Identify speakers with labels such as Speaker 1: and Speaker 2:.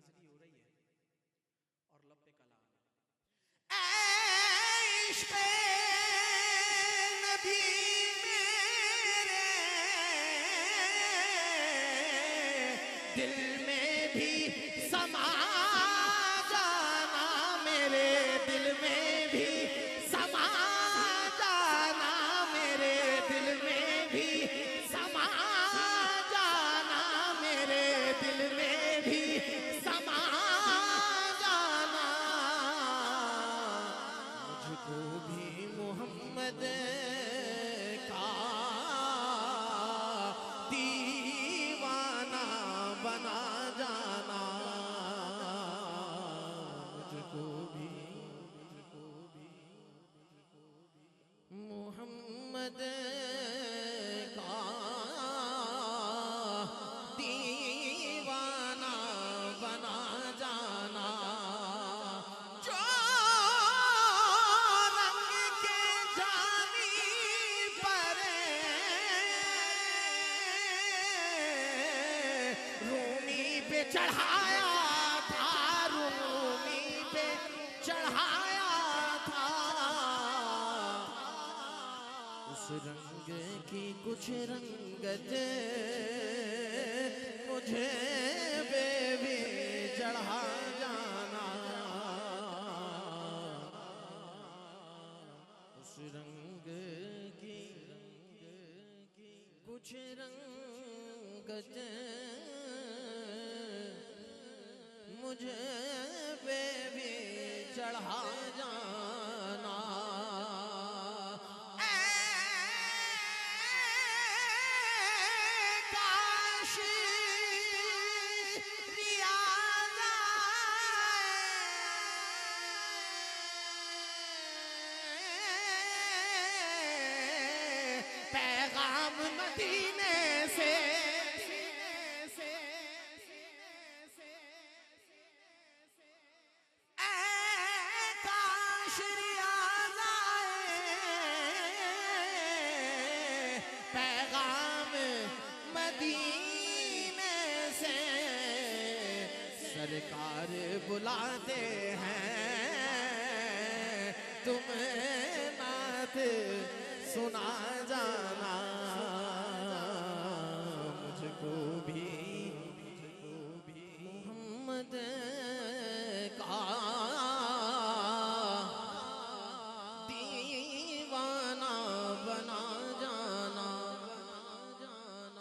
Speaker 1: हाजिरी हो रही है और लब पे कलाम
Speaker 2: नबी मेरे दिल में भी समा जाना, मेरे दिल में भी समा जाना, मेरे दिल में भी समा जाना, मेरे दिल में भी समा जाना। मुझको भी मोहम्मद का दीवाना बना जाना, मुझको भी मोहम्मद का दीवाना बना जाना। जो रंग के जानी पर रूमी पे चढ़ाया था, रूमी पे चढ़ाया था, उस रंग की कुछ रंगत मुझे बेबी चढ़ा जाना, उस रंग की कुछ रंगत मुझे बेबी चढ़ा जाना। पैगाम मदीने से काश रियाज़ आए, पैगाम मदीने से सरकार बुलाते हैं, तुम नात सुना जाना। मुझको भी मोहम्मद